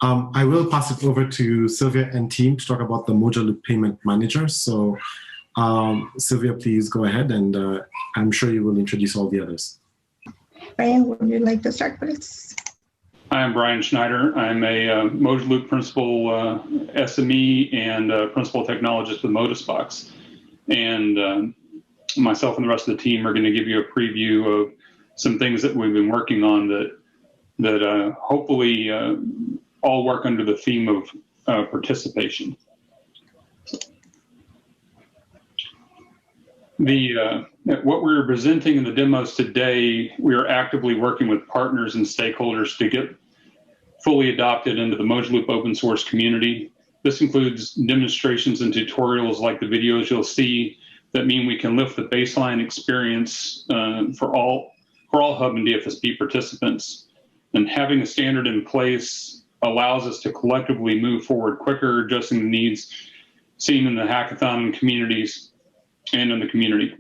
I will pass it over to Sylvia and team to talk about the Mojaloop Payment Manager. So Sylvia, please go ahead, and I'm sure you will introduce all the others. Brian, would you like to start, please? Hi, I'm Brian Schneider. I'm a Mojaloop Principal SME and Principal Technologist with Modusbox. And myself and the rest of the team are going to give you a preview of some things that we've been working on that hopefully all work under the theme of participation. What we're presenting in the demos today, we are actively working with partners and stakeholders to get fully adopted into the Mojaloop open source community. This includes demonstrations and tutorials like the videos you'll see that mean we can lift the baseline experience for all Hub and DFSP participants. And having a standard in place allows us to collectively move forward quicker, addressing the needs seen in the hackathon communities and in the community.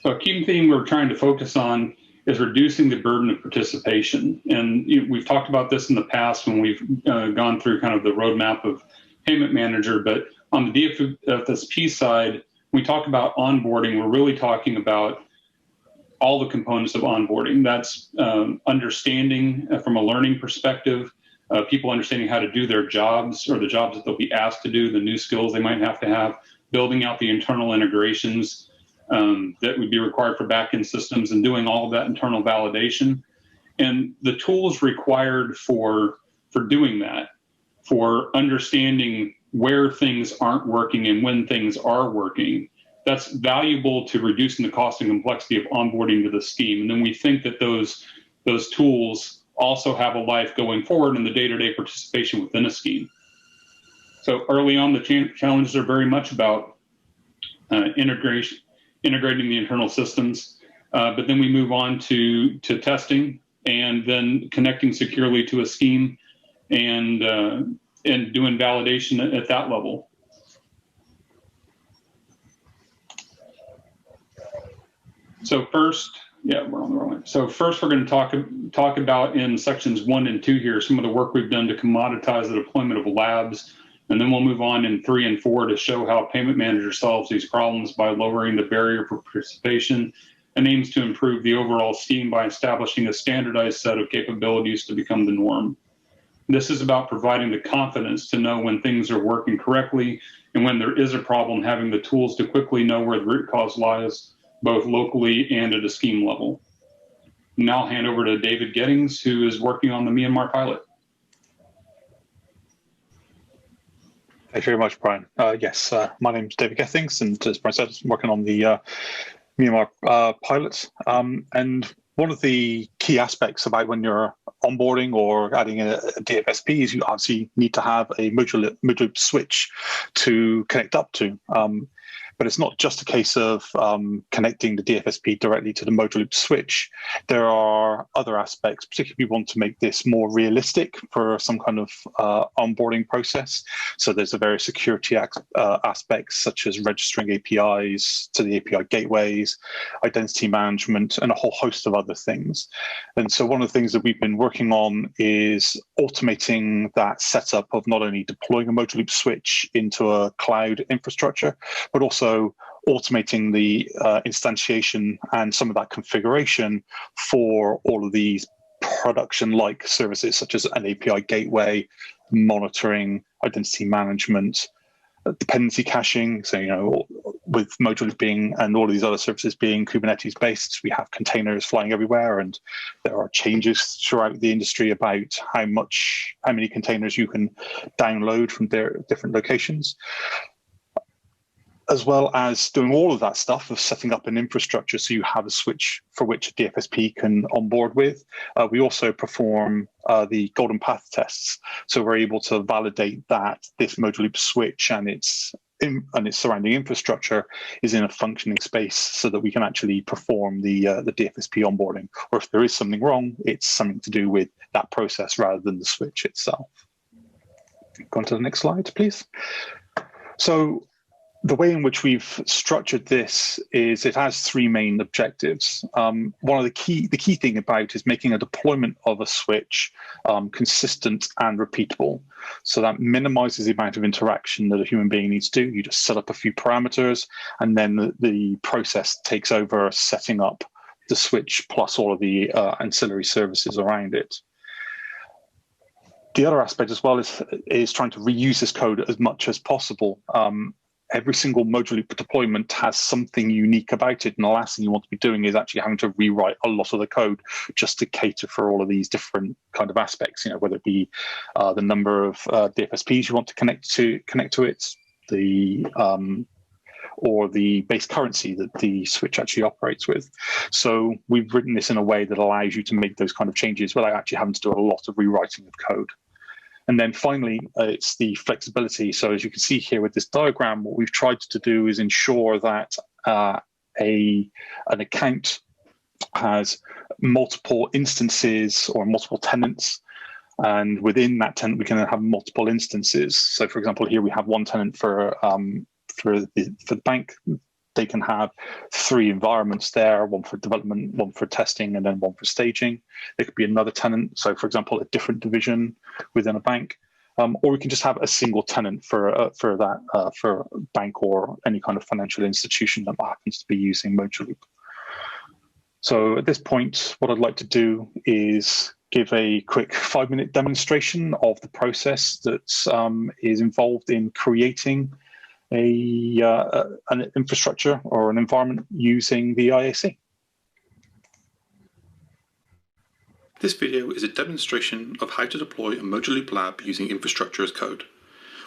So a key theme we're trying to focus on is reducing the burden of participation. And we've talked about this in the past when we've gone through kind of the roadmap of Payment Manager, but on the DFSP side, we talk about onboarding, we're really talking about all the components of onboarding. That's understanding from a learning perspective, people understanding how to do their jobs or the jobs that they'll be asked to do, the new skills they might have to have, building out the internal integrations that would be required for backend systems, and doing all of that internal validation. And the tools required for doing that, for understanding where things aren't working and when things are working, that's valuable to reducing the cost and complexity of onboarding to the scheme. And then we think that those tools also have a life going forward in the day-to-day participation within a scheme. So early on, the challenges are very much about integrating the internal systems, but then we move on to testing and then connecting securely to a scheme and doing validation at that level. So first, yeah, we're on the wrong way. So first, we're going to talk about in sections 1 and 2 here some of the work we've done to commoditize the deployment of labs, and then we'll move on in 3 and 4 to show how Payment Manager solves these problems by lowering the barrier for participation and aims to improve the overall scheme by establishing a standardized set of capabilities to become the norm. This is about providing the confidence to know when things are working correctly, and when there is a problem, having the tools to quickly know where the root cause lies, both locally and at a scheme level. Now I'll hand over to David Gettings, who is working on the Myanmar pilot. Thank you very much, Brian. Yes, my name's David Gettings, and as Brian said, I'm working on the Myanmar pilot. And one of the key aspects about when you're onboarding or adding a DFSP is you obviously need to have a Mojaloop switch to connect up to. But it's not just a case of connecting the DFSP directly to the Mojaloop switch. There are other aspects, particularly if we want to make this more realistic for some kind of onboarding process. So there's a various security aspects, such as registering APIs to the API gateways, identity management, and a whole host of other things. And so one of the things that we've been working on is automating that setup of not only deploying a Mojaloop switch into a cloud infrastructure, but also automating the instantiation and some of that configuration for all of these production-like services, such as an API gateway, monitoring, identity management, dependency caching. So, you know, with Mojaloop being and all of these other services being Kubernetes-based, we have containers flying everywhere, and there are changes throughout the industry about how many containers you can download from their different locations. As well as doing all of that stuff of setting up an infrastructure so you have a switch for which a DFSP can onboard with. We also perform the golden path tests. So we're able to validate that this Mojaloop switch and its surrounding infrastructure is in a functioning space so that we can actually perform the DFSP onboarding. Or if there is something wrong, it's something to do with that process rather than the switch itself. Go on to the next slide, please. So The way in which we've structured this is it has three main objectives. One of the key thing about is making a deployment of a switch consistent and repeatable. So that minimizes the amount of interaction that a human being needs to do. You just set up a few parameters, and then the process takes over setting up the switch plus all of the ancillary services around it. The other aspect as well is trying to reuse this code as much as possible. Every single Mojaloop deployment has something unique about it, and the last thing you want to be doing is actually having to rewrite a lot of the code just to cater for all of these different kind of aspects. Whether it be the number of DFSPs you want to connect to it, or the base currency that the switch actually operates with. So we've written this in a way that allows you to make those kind of changes without actually having to do a lot of rewriting of code. And then finally, it's the flexibility. So as you can see here with this diagram, what we've tried to do is ensure that an account has multiple instances or multiple tenants. And within that tenant, we can have multiple instances. So for example, here we have one tenant for the bank. They can have three environments there, one for development, one for testing, and then one for staging. There could be another tenant, so for example, a different division within a bank, or we can just have a single tenant for bank or any kind of financial institution that happens to be using Mojaloop. So at this point, what I'd like to do is give a quick 5-minute demonstration of the process that is involved in creating an infrastructure or an environment using the IAC. This video is a demonstration of how to deploy a Mojaloop lab using infrastructure as code.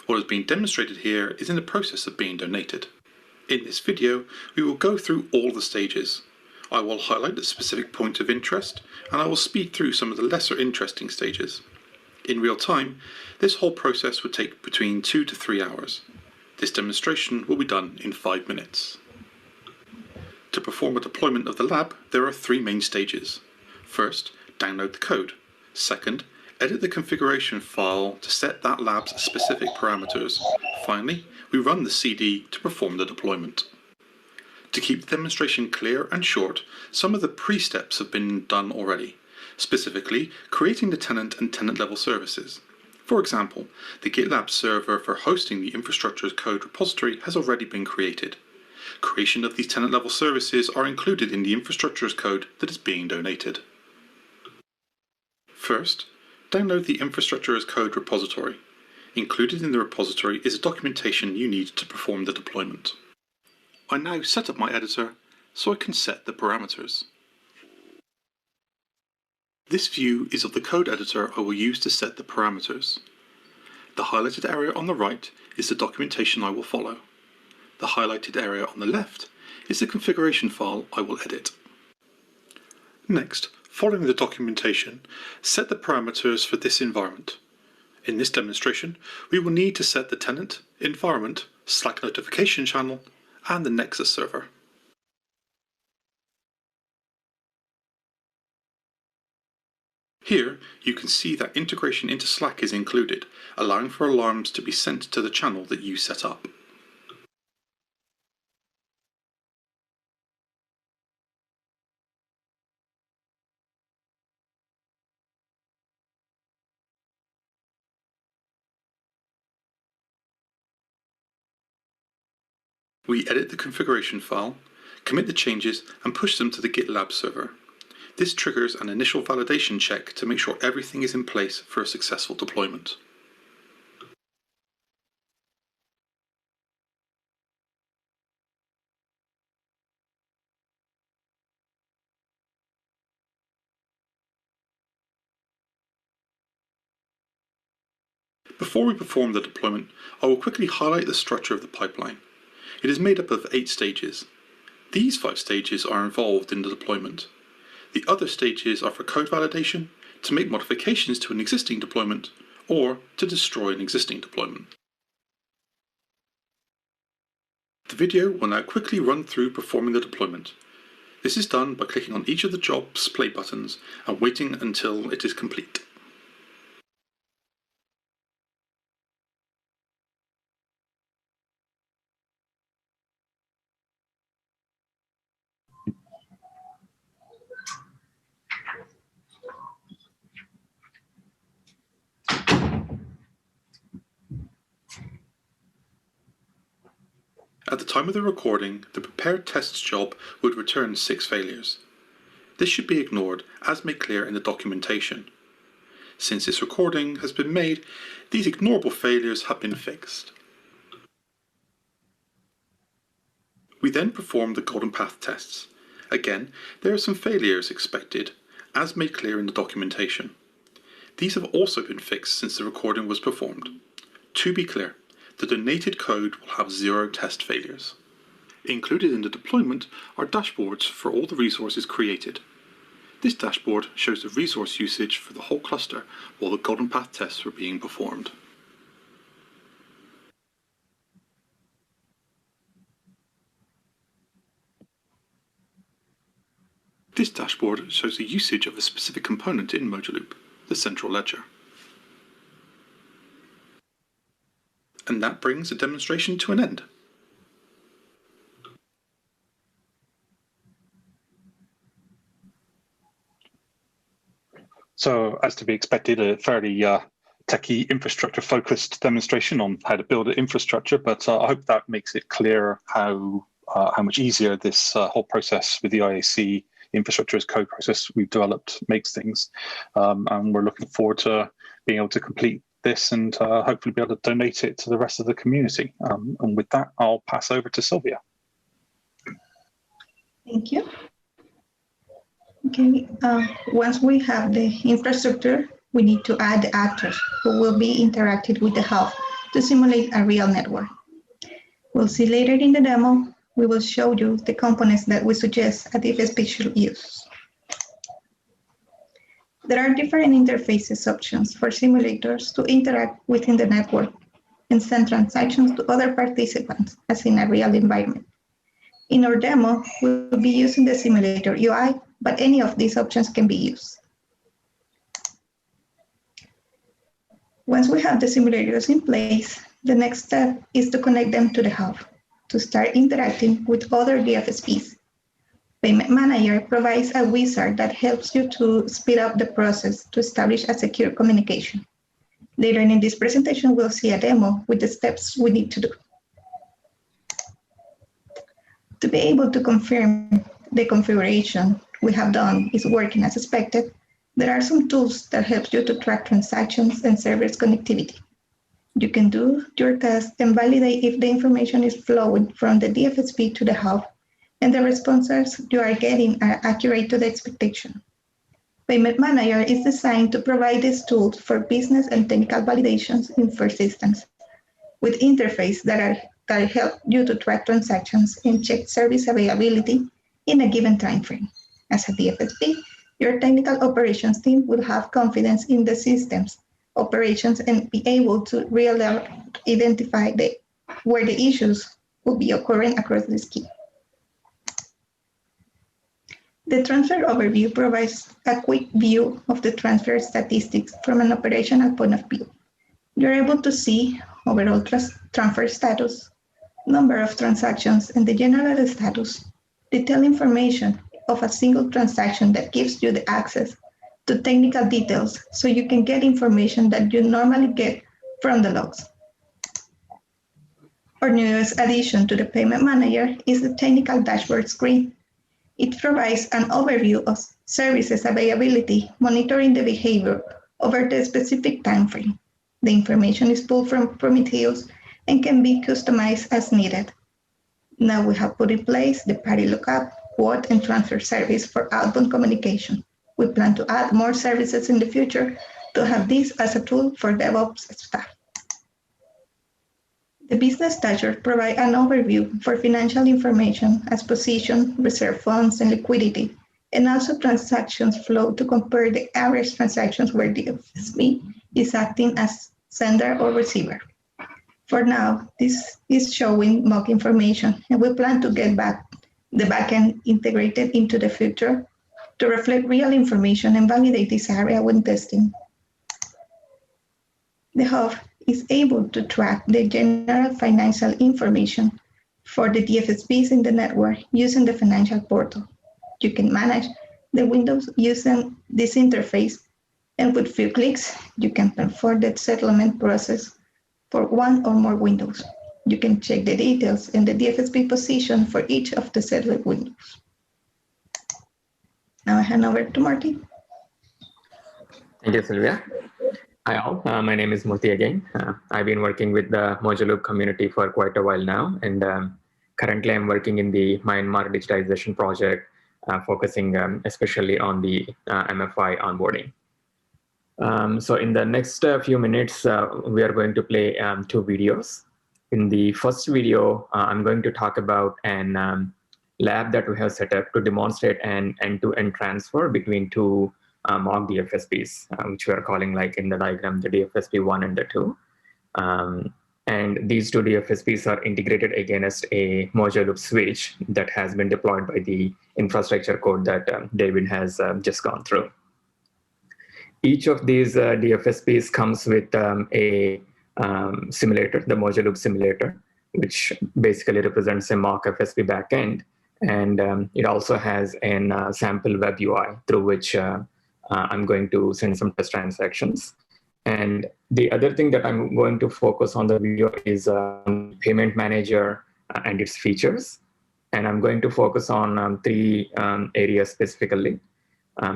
What is being demonstrated here is in the process of being donated. In this video, we will go through all the stages. I will highlight the specific point of interest, and I will speed through some of the lesser interesting stages. In real time, this whole process would take between 2 to 3 hours. This demonstration will be done in 5 minutes. To perform a deployment of the lab, there are 3 main stages. First, download the code. Second, edit the configuration file to set that lab's specific parameters. Finally, we run the CD to perform the deployment. To keep the demonstration clear and short, some of the pre-steps have been done already, specifically creating the tenant and tenant level services. For example, the GitLab server for hosting the infrastructure as code repository has already been created. Creation of these tenant level services are included in the infrastructure as code that is being donated. First, download the infrastructure as code repository. Included in the repository is a documentation you need to perform the deployment. I now set up my editor so I can set the parameters. This view is of the code editor I will use to set the parameters. The highlighted area on the right is the documentation I will follow. The highlighted area on the left is the configuration file I will edit. Next, following the documentation, set the parameters for this environment. In this demonstration, we will need to set the tenant, environment, Slack notification channel, and the Nexus server. Here, you can see that integration into Slack is included, allowing for alarms to be sent to the channel that you set up. We edit the configuration file, commit the changes, and push them to the GitLab server. This triggers an initial validation check to make sure everything is in place for a successful deployment. Before we perform the deployment, I will quickly highlight the structure of the pipeline. It is made up of 8 stages. These 5 stages are involved in the deployment. The other stages are for code validation, to make modifications to an existing deployment, or to destroy an existing deployment. The video will now quickly run through performing the deployment. This is done by clicking on each of the job's play buttons and waiting until it is complete. At the time of the recording, the prepared tests job would return 6 failures. This should be ignored, as made clear in the documentation. Since this recording has been made, these ignorable failures have been fixed. We then perform the golden path tests. Again, there are some failures expected, as made clear in the documentation. These have also been fixed since the recording was performed. To be clear, the donated code will have 0 test failures. Included in the deployment are dashboards for all the resources created. This dashboard shows the resource usage for the whole cluster while the golden path tests were being performed. This dashboard shows the usage of a specific component in Mojaloop, the central ledger. And that brings the demonstration to an end. So, as to be expected, a fairly techie infrastructure-focused demonstration on how to build an infrastructure, but I hope that makes it clear how much easier this whole process with the IAC infrastructure as code process we've developed makes things. And we're looking forward to being able to complete this and hopefully be able to donate it to the rest of the community. And with that, I'll pass over to Sylvia. Thank you. Okay, once we have the infrastructure, we need to add the actors who will be interacting with the hub to simulate a real network. We'll see later in the demo, we will show you the components that we suggest at DFSP should use. There are different interfaces options for simulators to interact within the network and send transactions to other participants as in a real environment. In our demo, we'll be using the simulator UI, but any of these options can be used. Once we have the simulators in place, the next step is to connect them to the hub to start interacting with other DFSPs. Payment Manager provides a wizard that helps you to speed up the process to establish a secure communication. Later in this presentation, we'll see a demo with the steps we need to do. To be able to confirm the configuration we have done is working as expected, there are some tools that help you to track transactions and servers connectivity. You can do your test and validate if the information is flowing from the DFSP to the hub and the responses you are getting are accurate to the expectation. Payment Manager is designed to provide these tools for business and technical validations in first instance, with interfaces that help you to track transactions and check service availability in a given time frame. As a DFSP, your technical operations team will have confidence in the system's operations and be able to really identify where the issues will be occurring across the scheme. The transfer overview provides a quick view of the transfer statistics from an operational point of view. You're able to see overall transfer status, number of transactions, and the general status, detailed information of a single transaction that gives you the access to technical details so you can get information that you normally get from the logs. Our newest addition to the Payment Manager is the technical dashboard screen. It provides an overview of services availability, monitoring the behavior over the specific time frame. The information is pulled from Prometheus and can be customized as needed. Now we have put in place the party lookup, quote, and transfer service for outbound communication. We plan to add more services in the future to have this as a tool for DevOps staff. The business dashboard provides an overview for financial information as position, reserve funds, and liquidity, and also transactions flow to compare the average transactions where the DFSP is acting as sender or receiver. For now, this is showing mock information, and we plan to get the backend integrated into the future to reflect real information and validate this area when testing. The hub is able to track the general financial information for the DFSPs in the network using the financial portal. You can manage the windows using this interface, and with few clicks, you can perform the settlement process for one or more windows. You can check the details in the DFSP position for each of the server windows. Now I hand over to Marty. Thank you, Sylvia. Hi all, my name is Murthy again. I've been working with the Mojaloop community for quite a while now, and currently I'm working in the Myanmar digitization project, focusing especially on the MFI onboarding. So in the next few minutes, we are going to play 2 videos. In the first video, I'm going to talk about an lab that we have set up to demonstrate an end-to-end transfer between 2 mock DFSPs, which we are calling, like in the diagram, the DFSP 1 and the 2. And these 2 DFSPs are integrated against a Mojaloop switch that has been deployed by the infrastructure code that David has just gone through. Each of these DFSPs comes with a simulator, the Mojaloop simulator, which basically represents a mock FSP backend. And it also has a sample web UI through which I'm going to send some test transactions. And the other thing that I'm going to focus on the video is payment manager and its features. And I'm going to focus on 3 areas specifically.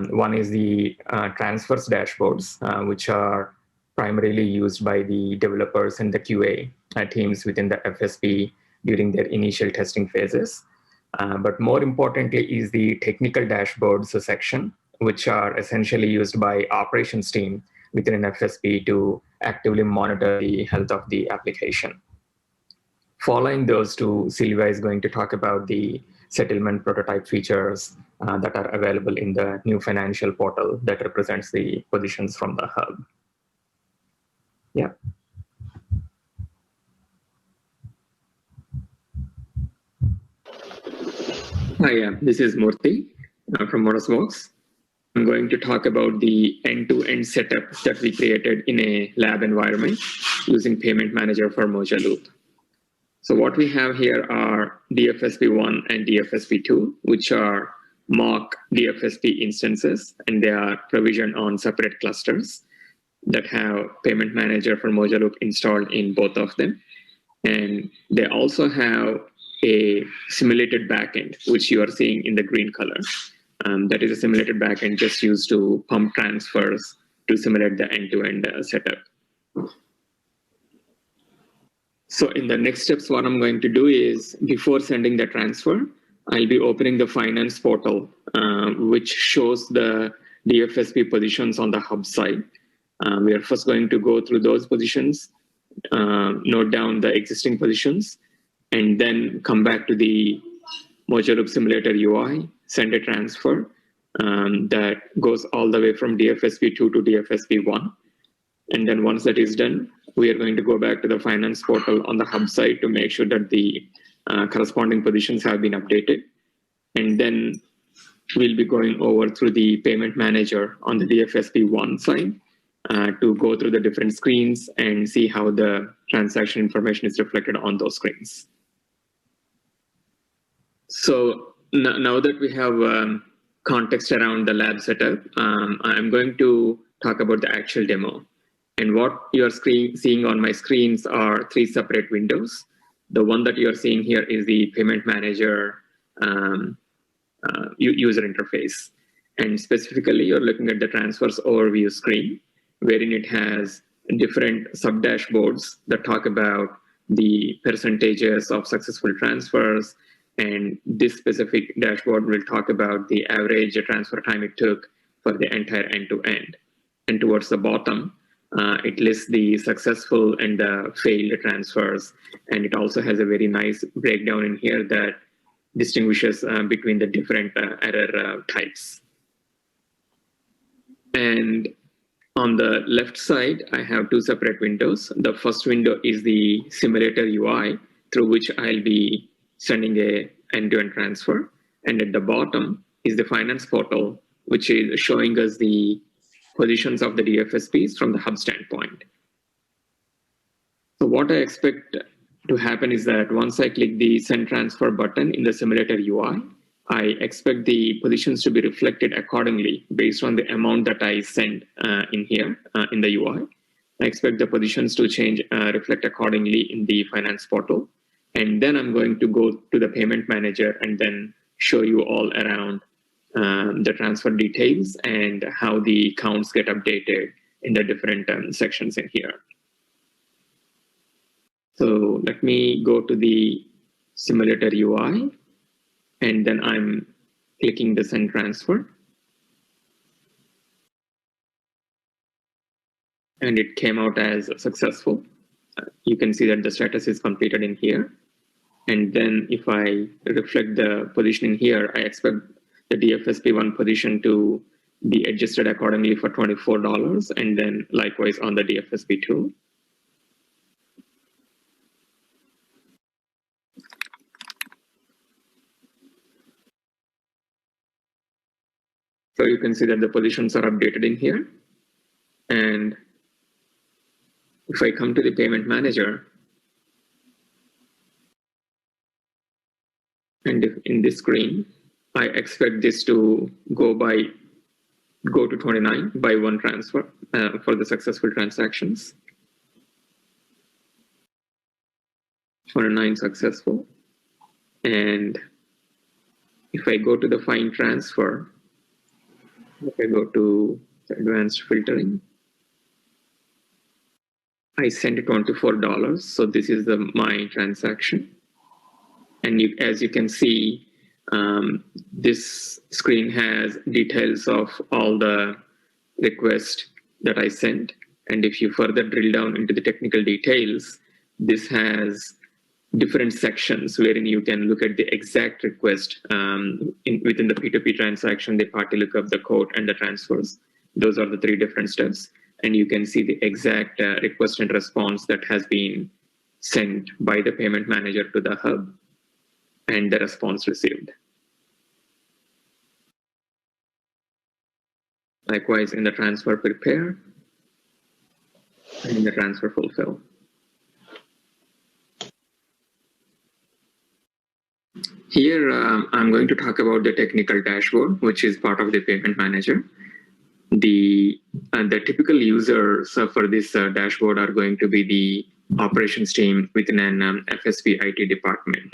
One is the transfers dashboards, which are primarily used by the developers and the QA teams within the FSP during their initial testing phases. But more importantly is the technical dashboards section, which are essentially used by operations team within an FSP to actively monitor the health of the application. Following those 2, Sylvia is going to talk about the settlement prototype features that are available in the new financial portal that represents the positions from the hub. Yeah. Hi, this is Murthy from Motorsports. I'm going to talk about the end-to-end setup that we created in a lab environment using Payment Manager for Mojaloop. So what we have here are DFSP1 and DFSP2, which are mock DFSP instances, and they are provisioned on separate clusters that have Payment Manager for Mojaloop installed in both of them. And they also have a simulated backend, which you are seeing in the green color. That is a simulated backend just used to pump transfers to simulate the end-to-end setup. So in the next steps, what I'm going to do is, before sending the transfer, I'll be opening the finance portal, which shows the DFSP positions on the hub side. We are first going to go through those positions, note down the existing positions, and then come back to the Mojaloop simulator UI, send a transfer that goes all the way from DFSP2 to DFSP1. And then once that is done, we are going to go back to the finance portal on the hub side to make sure that the corresponding positions have been updated. And then we'll be going over through the payment manager on the DFSP1 side to go through the different screens and see how the transaction information is reflected on those screens. So now that we have context around the lab setup, I'm going to talk about the actual demo. And what you're seeing on my screens are 3 separate windows. The one that you're seeing here is the payment manager user interface. And specifically, you're looking at the transfers overview screen, wherein it has different sub-dashboards that talk about the percentages of successful transfers. And this specific dashboard will talk about the average transfer time it took for the entire end-to-end. And towards the bottom, it lists the successful and the failed transfers. And it also has a very nice breakdown in here that distinguishes between the different error types. And on the left side, I have 2 separate windows. The first window is the simulator UI, through which I'll be sending a end-to-end transfer. And at the bottom is the finance portal, which is showing us the positions of the DFSPs from the hub standpoint. So what I expect to happen is that once I click the send transfer button in the simulator UI, I expect the positions to be reflected accordingly based on the amount that I send in here in the UI. I expect the positions to change, reflect accordingly in the finance portal. And then I'm going to go to the payment manager and then show you all around the transfer details and how the accounts get updated in the different sections in here. So let me go to the simulator UI, and then I'm clicking the send transfer. And it came out as successful. You can see that the status is completed in here. And then if I reflect the position in here, I expect the DFSP1 position to be adjusted accordingly for $24, and then likewise on the DFSP2. So you can see that the positions are updated in here. And if I come to the payment manager, and if in this screen, I expect this to go to 29 by one transfer for the successful transactions. 29 successful. And if I go to the find transfer, if I go to advanced filtering, I sent $24. So this is my transaction. And as you can see, this screen has details of all the requests that I sent. And if you further drill down into the technical details, this has different sections wherein you can look at the exact request within the P2P transaction, the party lookup, the quote, and the transfers. Those are the three different steps. And you can see the exact request and response that has been sent by the payment manager to the hub and the response received. Likewise, in the transfer prepare and in the transfer fulfill. Here, I'm going to talk about the technical dashboard, which is part of the payment manager. The typical users for this dashboard are going to be the operations team within an FSP IT department.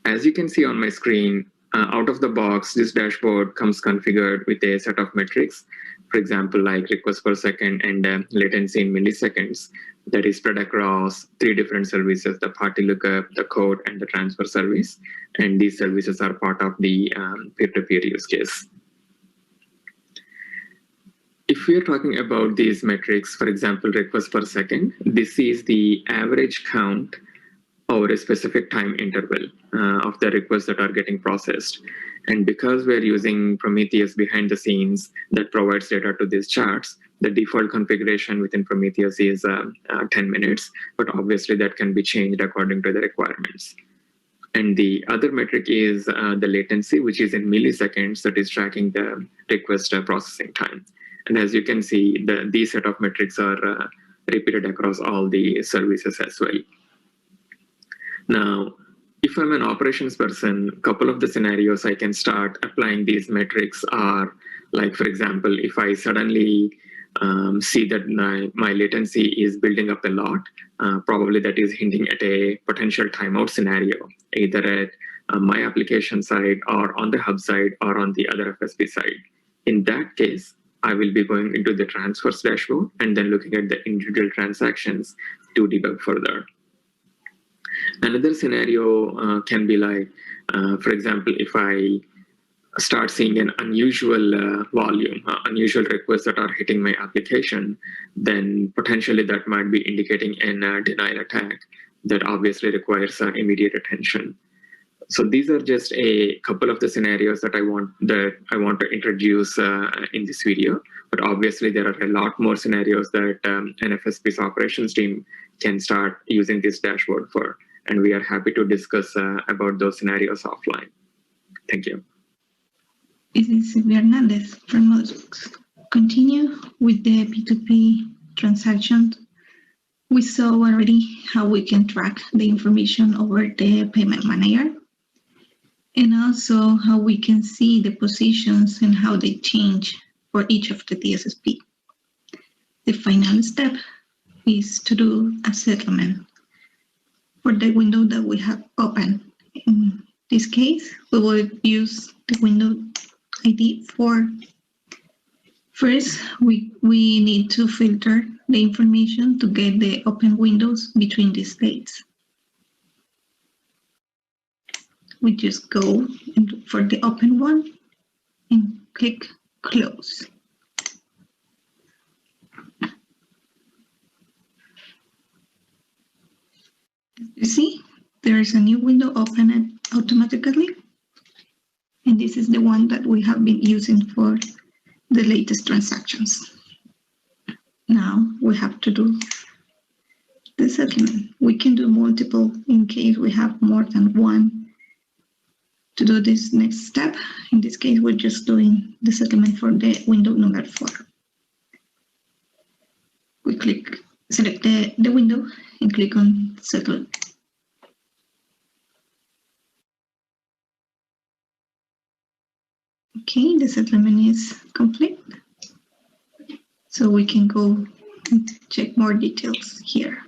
As you can see on my screen, out of the box, this dashboard comes configured with a set of metrics, for example, like request per second and latency in milliseconds, that is spread across three different services, the party lookup, the quote, and the transfer service. And these services are part of the peer-to-peer use case. If we're talking about these metrics, for example, request per second, this is the average count over a specific time interval of the requests that are getting processed. And because we're using Prometheus behind the scenes that provides data to these charts, the default configuration within Prometheus is 10 minutes, but obviously that can be changed according to the requirements. And the other metric is the latency, which is in milliseconds, that is tracking the request processing time. And as you can see, these set of metrics are repeated across all the services as well. Now, if I'm an operations person, a couple of the scenarios I can start applying these metrics are, like, for example, if I suddenly see that my latency is building up a lot, probably that is hinting at a potential timeout scenario, either at my application side or on the hub side or on the other FSP side. In that case, I will be going into the transfers dashboard and then looking at the individual transactions to debug further. Another scenario can be like, for example, if I start seeing an unusual volume, unusual requests that are hitting my application, then potentially that might be indicating a denial attack that obviously requires immediate attention. So these are just a couple of the scenarios that I want to introduce in this video. But obviously there are a lot more scenarios that an FSP's operations team can start using this dashboard for. And we are happy to discuss about those scenarios offline. Thank you. This is Silvia Hernandez from Mojaloop. Continue with the P2P transaction. We saw already how we can track the information over the payment manager, and also how we can see the positions and how they change for each of the DSSP. the final step is to do a settlement for the window that we have open. In this case, we will use the window ID for. First, we need to filter the information to get the open windows between these dates. We just go for the open one and click close. As you see, there is a new window opened automatically. And this is the one that we have been using for the latest transactions. Now we have to do the settlement. We can do multiple in case we have more than one. To do this next step, in this case, we're just doing the settlement for the window number 4. We select the window and click on settle. Okay, the settlement is complete. So we can go and check more details here.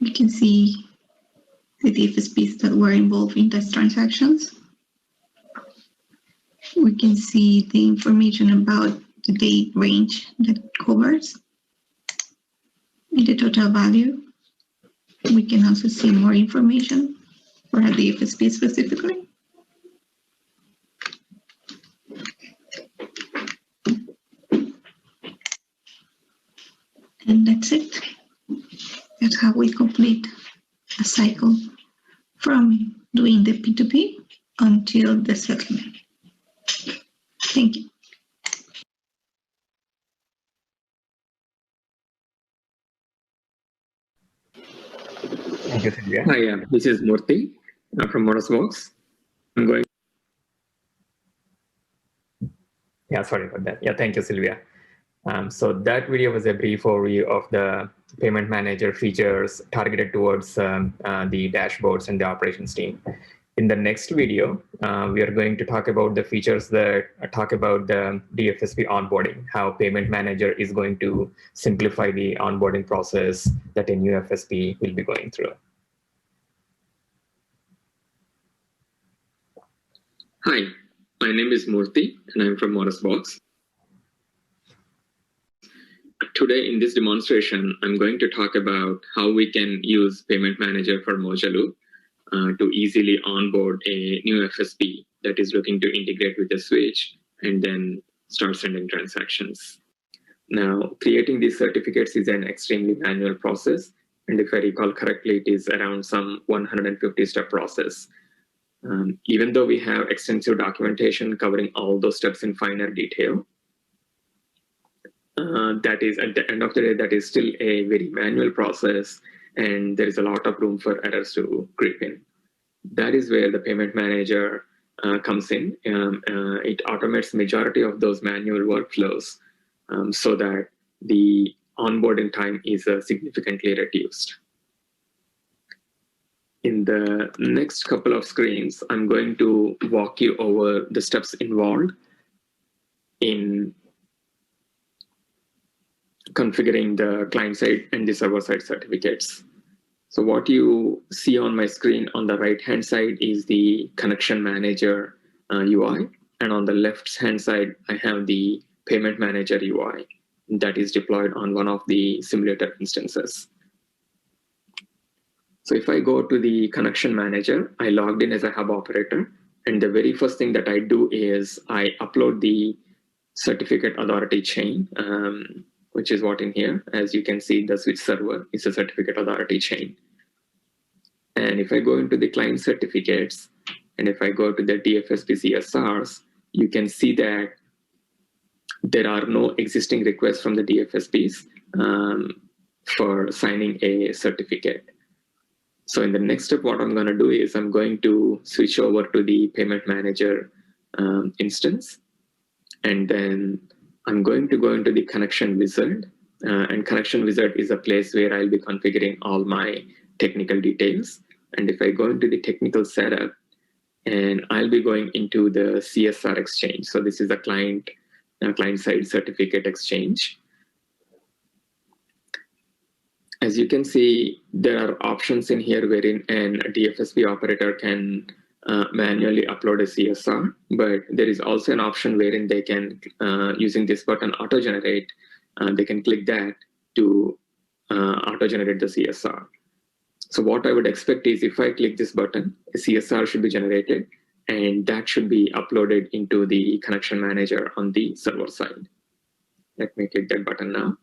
We can see the DFSPs that were involved in those transactions. We can see the information about the date range that it covers and the total value. We can also see more information for a DFSP specifically. And that's it. That's how we complete a cycle from doing the P2P until the settlement. Thank you. Thank you, Sylvia. Hi, this is Murthy from Motorsports. I'm going. Yeah, sorry about that. Yeah, thank you, Sylvia. So that video was a brief overview of the payment manager features targeted towards the dashboards and the operations team. In the next video, we are going to talk about the features that talk about the DFSP onboarding, how payment manager is going to simplify the onboarding process that a new FSP will be going through. Hi, my name is Murthy and I'm from Motorsports. Today in this demonstration, I'm going to talk about how we can use Payment Manager for Mojaloop to easily onboard a new FSP that is looking to integrate with the switch and then start sending transactions. Now, creating these certificates is an extremely manual process. And if I recall correctly, it is around some 150-step process. Even though we have extensive documentation covering all those steps in finer detail, that is at the end of the day, that is still a very manual process, and there is a lot of room for errors to creep in. That is where the payment manager comes in. It automates majority of those manual workflows so that the onboarding time is significantly reduced. In the next couple of screens, I'm going to walk you over the steps involved in configuring the client-side and the server-side certificates. So what you see on my screen on the right-hand side is the connection manager UI. And on the left-hand side, I have the payment manager UI that is deployed on one of the simulator instances. So if I go to the connection manager, I logged in as a hub operator. And the very first thing that I do is I upload the certificate authority chain, which is what in here. As you can see, the switch server is a certificate authority chain. And if I go into the client certificates, and if I go to the DFSP CSRs, you can see that there are no existing requests from the DFSPs for signing a certificate. So in the next step, what I'm going to do is I'm going to switch over to the payment manager instance. And then I'm going to go into the connection wizard. And connection wizard is a place where I'll be configuring all my technical details. And if I go into the technical setup, and I'll be going into the CSR exchange. So this is a client-side certificate exchange. As you can see, there are options in here wherein a DFSP operator can manually upload a CSR, but there is also an option wherein they can, using this button auto-generate, they can click that to auto-generate the CSR. So what I would expect is if I click this button, a CSR should be generated, and that should be uploaded into the connection manager on the server side. Let me click that button now.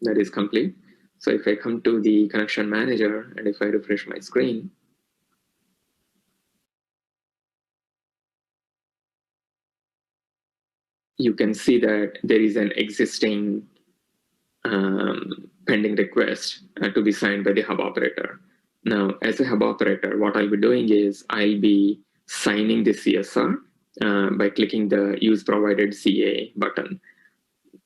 That is complete. So if I come to the connection manager and if I refresh my screen, you can see that there is an existing pending request to be signed by the hub operator. Now, as a hub operator, what I'll be doing is I'll be signing the CSR by clicking the Use Provided CA button.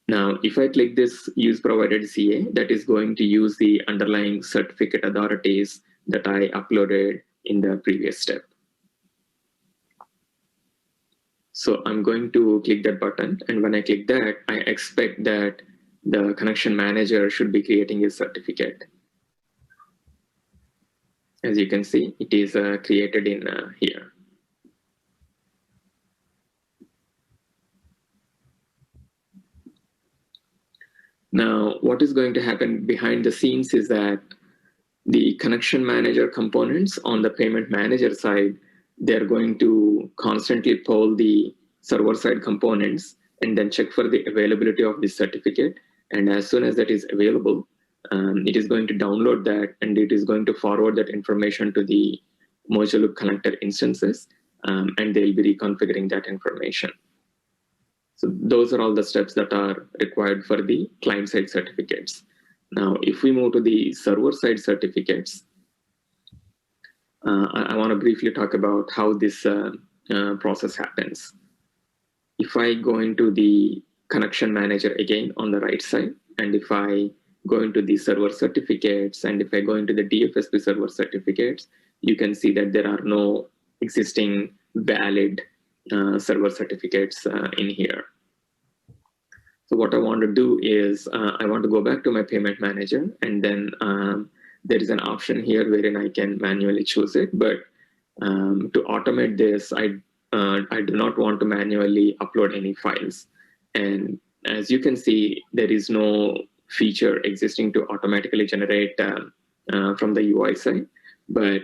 Now, if I click this Use Provided CA, that is going to use the underlying certificate authorities that I uploaded in the previous step. So I'm going to click that button, and when I click that, I expect that the connection manager should be creating a certificate. As you can see, it is created in here. Now, what is going to happen behind the scenes is that the connection manager components on the payment manager side, they're going to constantly poll the server side components and then check for the availability of this certificate. And as soon as that is available, it is going to download that and it is going to forward that information to the Mojaloop connector instances, and they'll be reconfiguring that information. So those are all the steps that are required for the client-side certificates. Now, if we move to the server-side certificates, I want to briefly talk about how this process happens. If I go into the connection manager again on the right side, and if I go into the server certificates, and if I go into the DFSP server certificates, you can see that there are no existing valid server certificates in here. So what I want to do is I want to go back to my payment manager, and then there is an option here wherein I can manually choose it. But to automate this, I do not want to manually upload any files. And as you can see, there is no feature existing to automatically generate from the UI side, but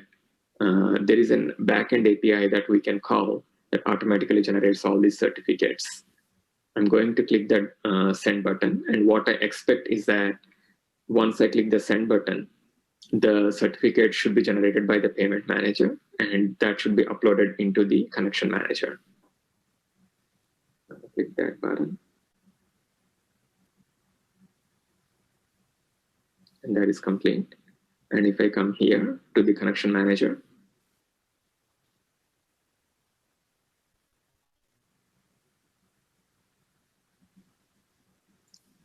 there is a backend API that we can call that automatically generates all these certificates. I'm going to click that send button, and what I expect is that once I click the send button, the certificate should be generated by the payment manager, and that should be uploaded into the connection manager. I'll click that button. And that is complete. And if I come here to the connection manager,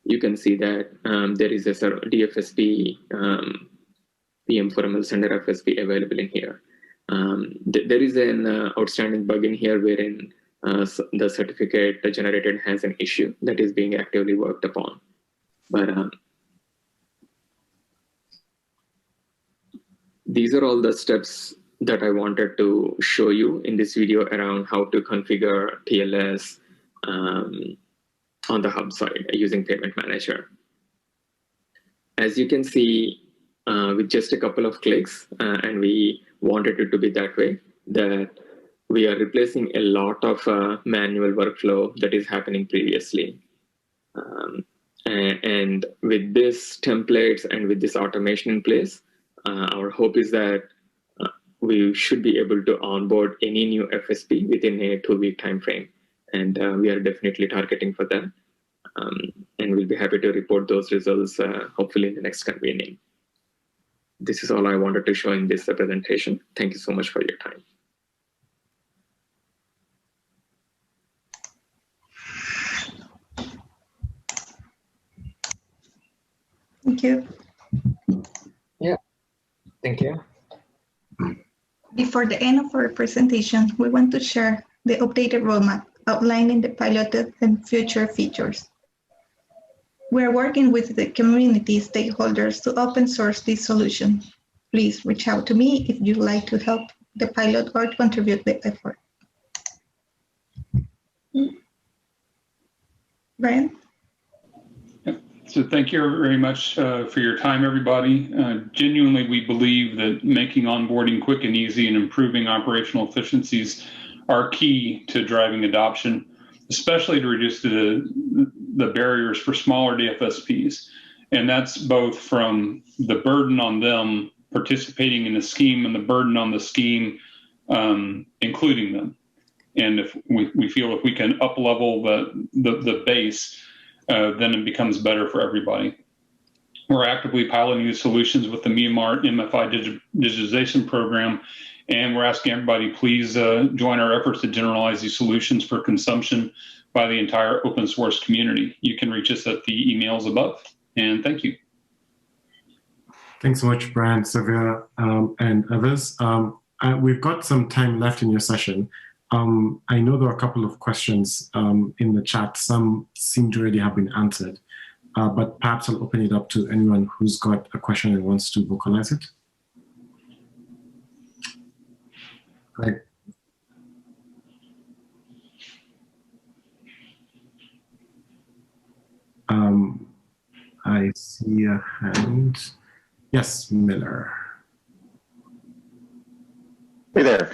you can see that there is a DFSP PM for ML sender FSP available in here. There is an outstanding bug in here wherein the certificate generated has an issue that is being actively worked upon. But these are all the steps that I wanted to show you in this video around how to configure TLS on the hub side using Payment Manager. As you can see, with just a couple of clicks, and we wanted it to be that way, that we are replacing a lot of manual workflow that is happening previously. And with this templates and with this automation in place, our hope is that we should be able to onboard any new FSP within a 2-week time frame. And we are definitely targeting for that. And we'll be happy to report those results, hopefully in the next convening. This is all I wanted to show in this presentation. Thank you so much for your time. Thank you. Yeah, thank you. Before the end of our presentation, we want to share the updated roadmap outlining the piloted and future features. We are working with the community stakeholders to open source this solution. Please reach out to me if you'd like to help the pilot or to contribute the effort. Brian? So thank you very much for your time, everybody. Genuinely, we believe that making onboarding quick and easy and improving operational efficiencies are key to driving adoption, especially to reduce the barriers for smaller DFSPs. And that's both from the burden on them participating in the scheme and the burden on the scheme including them. And if we feel if we can up-level the base, then it becomes better for everybody. We're actively piloting these solutions with the Myanmar MFI digitization program, and we're asking everybody, please join our efforts to generalize these solutions for consumption by the entire open source community. You can reach us at the emails above, and thank you. Thanks so much, Brian, Sylvia, and others. We've got some time left in your session. I know there are a couple of questions in the chat. Some seem to already have been answered, but perhaps I'll open it up to anyone who's got a question and wants to vocalize it. Right. I see a hand. Yes, Miller. Hey there.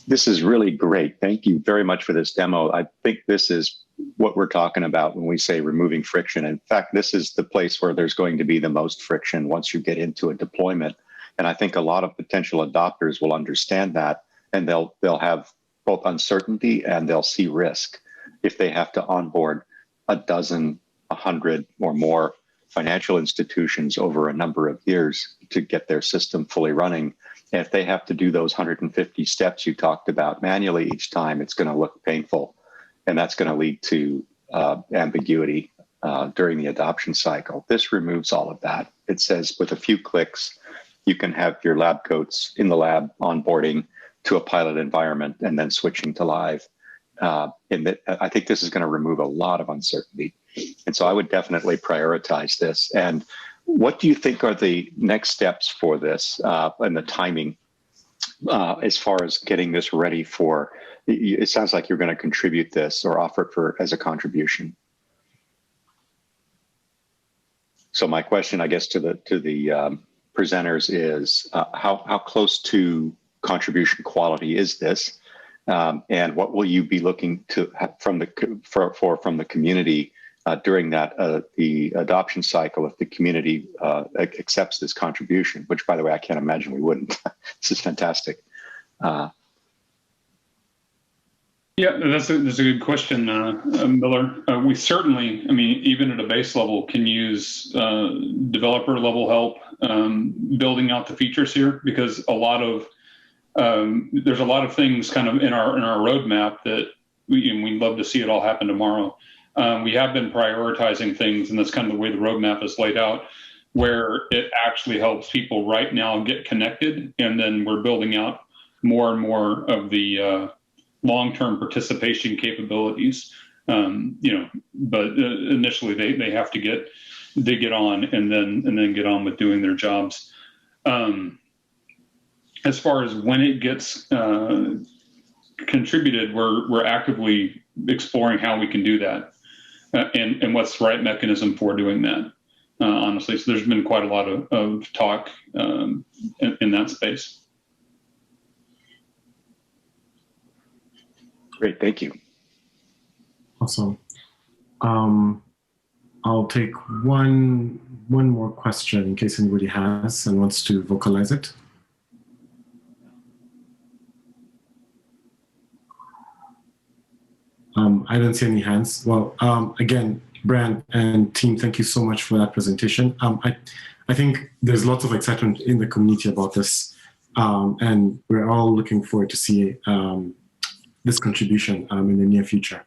This is really great. Thank you very much for this demo. I think this is what we're talking about when we say removing friction. In fact, this is the place where there's going to be the most friction once you get into a deployment. And I think a lot of potential adopters will understand that, and they'll have both uncertainty and they'll see risk if they have to onboard a dozen, 100 or more financial institutions over a number of years to get their system fully running. And if they have to do those 150 steps you talked about manually each time, it's going to look painful. And that's going to lead to ambiguity during the adoption cycle. This removes all of that. It says with a few clicks, you can have your lab coats in the lab onboarding to a pilot environment and then switching to live. I think this is going to remove a lot of uncertainty. And so I would definitely prioritize this. And what do you think are the next steps for this and the timing as far as getting this ready for? It sounds like you're going to contribute this or offer it as a contribution. So my question, I guess, to the presenters is how close to contribution quality is this, and what will you be looking to from the community during the adoption cycle if the community accepts this contribution? Which, by the way, I can't imagine we wouldn't. This is fantastic. Yeah, that's a good question, Miller. We certainly, I mean, even at a base level, can use developer level help building out the features here, because a lot of there's a lot of things kind of in our roadmap that we'd love to see it all happen tomorrow. We have been prioritizing things, and that's kind of the way the roadmap is laid out, where it actually helps people right now get connected, and then we're building out more and more of the long-term participation capabilities. But initially they have to get on and then get on with doing their jobs. As far as when it gets contributed, we're actively exploring how we can do that and what's the right mechanism for doing that. Honestly, so there's been quite a lot of talk in that space. Great, thank you. Awesome. I'll take one more question in case anybody has and wants to vocalize it. I don't see any hands. Well, again, Brian and team, thank you so much for that presentation. I think there's lots of excitement in the community about this, and we're all looking forward to see this contribution in the near future.